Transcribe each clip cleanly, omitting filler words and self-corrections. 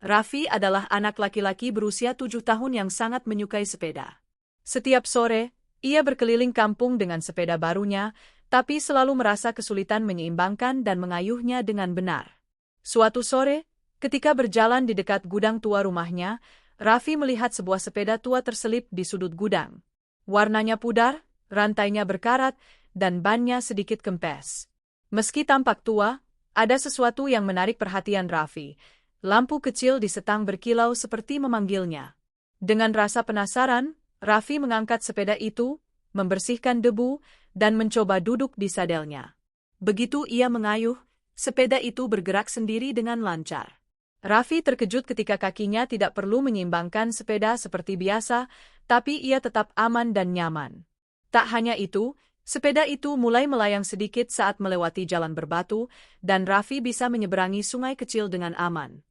Raffi adalah anak laki-laki berusia 7 tahun yang sangat menyukai sepeda. Setiap sore, ia berkeliling kampung dengan sepeda barunya, tapi selalu merasa kesulitan menyeimbangkan dan mengayuhnya dengan benar. Suatu sore, ketika berjalan di dekat gudang tua rumahnya, Raffi melihat sebuah sepeda tua terselip di sudut gudang. Warnanya pudar, rantainya berkarat, dan bannya sedikit kempes. Meski tampak tua, ada sesuatu yang menarik perhatian Raffi. Lampu kecil di setang berkilau seperti memanggilnya. Dengan rasa penasaran, Raffi mengangkat sepeda itu, membersihkan debu, dan mencoba duduk di sadelnya. Begitu ia mengayuh, sepeda itu bergerak sendiri dengan lancar. Raffi terkejut ketika kakinya tidak perlu menyeimbangkan sepeda seperti biasa, tapi ia tetap aman dan nyaman. Tak hanya itu, sepeda itu mulai melayang sedikit saat melewati jalan berbatu, dan Raffi bisa menyeberangi sungai kecil dengan aman.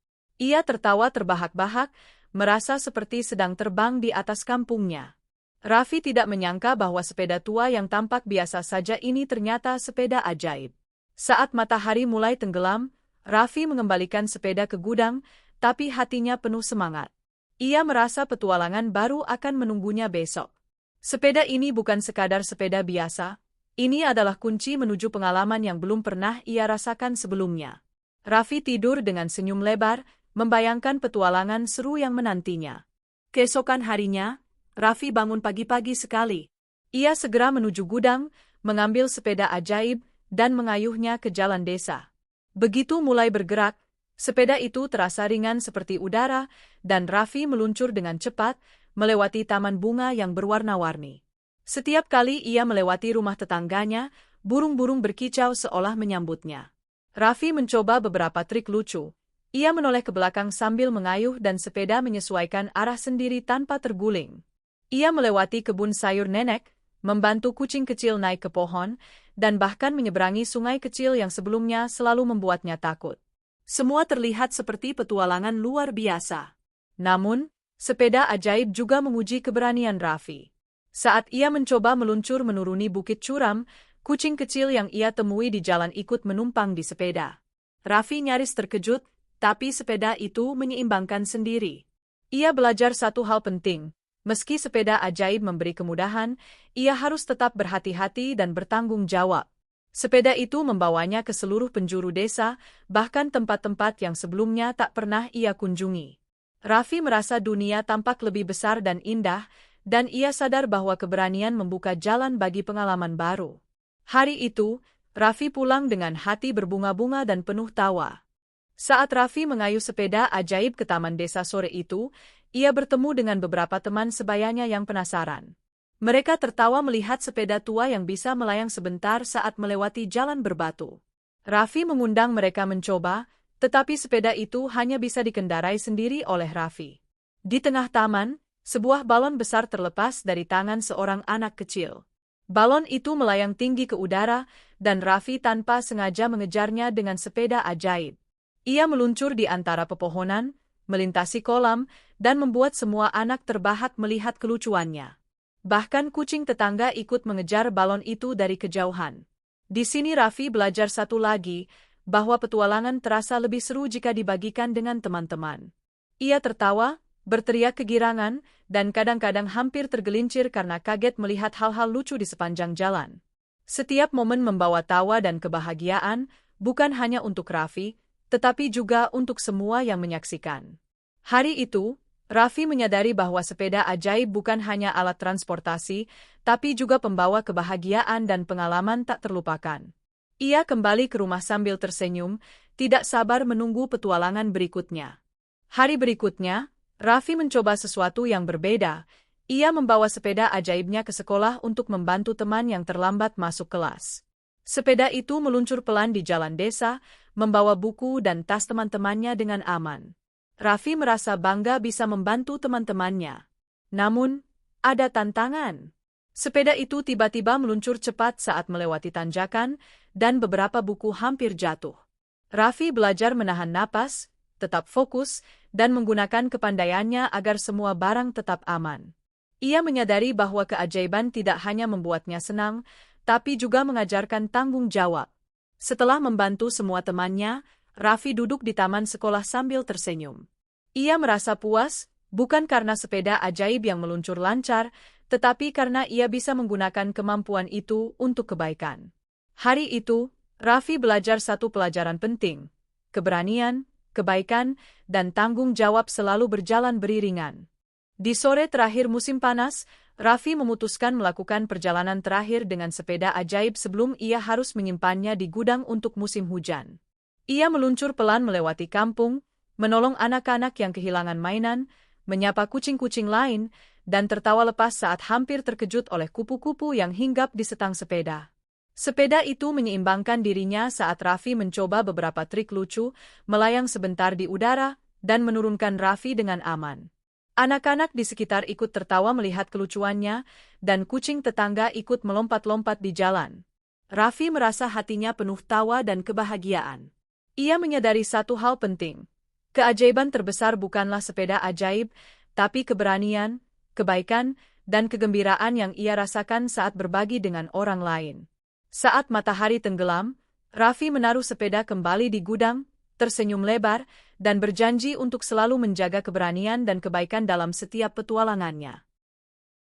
Ia tertawa terbahak-bahak, merasa seperti sedang terbang di atas kampungnya. Raffi tidak menyangka bahwa sepeda tua yang tampak biasa saja ini ternyata sepeda ajaib. Saat matahari mulai tenggelam, Raffi mengembalikan sepeda ke gudang, tapi hatinya penuh semangat. Ia merasa petualangan baru akan menunggunya besok. Sepeda ini bukan sekadar sepeda biasa, ini adalah kunci menuju pengalaman yang belum pernah ia rasakan sebelumnya. Raffi tidur dengan senyum lebar, membayangkan petualangan seru yang menantinya. Keesokan harinya, Raffi bangun pagi-pagi sekali. Ia segera menuju gudang, mengambil sepeda ajaib, dan mengayuhnya ke jalan desa. Begitu mulai bergerak, sepeda itu terasa ringan seperti udara, dan Raffi meluncur dengan cepat, melewati taman bunga yang berwarna-warni. Setiap kali ia melewati rumah tetangganya, burung-burung berkicau seolah menyambutnya. Raffi mencoba beberapa trik lucu. Ia menoleh ke belakang sambil mengayuh dan sepeda menyesuaikan arah sendiri tanpa terguling. Ia melewati kebun sayur nenek, membantu kucing kecil naik ke pohon, dan bahkan menyeberangi sungai kecil yang sebelumnya selalu membuatnya takut. Semua terlihat seperti petualangan luar biasa. Namun, sepeda ajaib juga menguji keberanian Raffi. Saat ia mencoba meluncur menuruni bukit curam, kucing kecil yang ia temui di jalan ikut menumpang di sepeda. Raffi nyaris terkejut, tapi sepeda itu menyeimbangkan sendiri. Ia belajar satu hal penting, meski sepeda ajaib memberi kemudahan, ia harus tetap berhati-hati dan bertanggung jawab. Sepeda itu membawanya ke seluruh penjuru desa, bahkan tempat-tempat yang sebelumnya tak pernah ia kunjungi. Raffi merasa dunia tampak lebih besar dan indah, dan ia sadar bahwa keberanian membuka jalan bagi pengalaman baru. Hari itu, Raffi pulang dengan hati berbunga-bunga dan penuh tawa. Saat Raffi mengayuh sepeda ajaib ke taman desa sore itu, ia bertemu dengan beberapa teman sebayanya yang penasaran. Mereka tertawa melihat sepeda tua yang bisa melayang sebentar saat melewati jalan berbatu. Raffi mengundang mereka mencoba, tetapi sepeda itu hanya bisa dikendarai sendiri oleh Raffi. Di tengah taman, sebuah balon besar terlepas dari tangan seorang anak kecil. Balon itu melayang tinggi ke udara, dan Raffi tanpa sengaja mengejarnya dengan sepeda ajaib. Ia meluncur di antara pepohonan, melintasi kolam, dan membuat semua anak terbahak melihat kelucuannya. Bahkan kucing tetangga ikut mengejar balon itu dari kejauhan. Di sini Raffi belajar satu lagi, bahwa petualangan terasa lebih seru jika dibagikan dengan teman-teman. Ia tertawa, berteriak kegirangan, dan kadang-kadang hampir tergelincir karena kaget melihat hal-hal lucu di sepanjang jalan. Setiap momen membawa tawa dan kebahagiaan, bukan hanya untuk Raffi, tetapi juga untuk semua yang menyaksikan. Hari itu, Raffi menyadari bahwa sepeda ajaib bukan hanya alat transportasi, tapi juga pembawa kebahagiaan dan pengalaman tak terlupakan. Ia kembali ke rumah sambil tersenyum, tidak sabar menunggu petualangan berikutnya. Hari berikutnya, Raffi mencoba sesuatu yang berbeda. Ia membawa sepeda ajaibnya ke sekolah untuk membantu teman yang terlambat masuk kelas. Sepeda itu meluncur pelan di jalan desa, membawa buku dan tas teman-temannya dengan aman. Raffi merasa bangga bisa membantu teman-temannya. Namun, ada tantangan. Sepeda itu tiba-tiba meluncur cepat saat melewati tanjakan, dan beberapa buku hampir jatuh. Raffi belajar menahan napas, tetap fokus, dan menggunakan kepandaiannya agar semua barang tetap aman. Ia menyadari bahwa keajaiban tidak hanya membuatnya senang, tapi juga mengajarkan tanggung jawab. Setelah membantu semua temannya, Raffi duduk di taman sekolah sambil tersenyum. Ia merasa puas, bukan karena sepeda ajaib yang meluncur lancar, tetapi karena ia bisa menggunakan kemampuan itu untuk kebaikan. Hari itu, Raffi belajar satu pelajaran penting. Keberanian, kebaikan, dan tanggung jawab selalu berjalan beriringan. Di sore terakhir musim panas, Raffi memutuskan melakukan perjalanan terakhir dengan sepeda ajaib sebelum ia harus menyimpannya di gudang untuk musim hujan. Ia meluncur pelan melewati kampung, menolong anak-anak yang kehilangan mainan, menyapa kucing-kucing lain, dan tertawa lepas saat hampir terkejut oleh kupu-kupu yang hinggap di setang sepeda. Sepeda itu menyeimbangkan dirinya saat Raffi mencoba beberapa trik lucu, melayang sebentar di udara, dan menurunkan Raffi dengan aman. Anak-anak di sekitar ikut tertawa melihat kelucuannya, dan kucing tetangga ikut melompat-lompat di jalan. Raffi merasa hatinya penuh tawa dan kebahagiaan. Ia menyadari satu hal penting. Keajaiban terbesar bukanlah sepeda ajaib, tapi keberanian, kebaikan, dan kegembiraan yang ia rasakan saat berbagi dengan orang lain. Saat matahari tenggelam, Raffi menaruh sepeda kembali di gudang, tersenyum lebar, dan berjanji untuk selalu menjaga keberanian dan kebaikan dalam setiap petualangannya.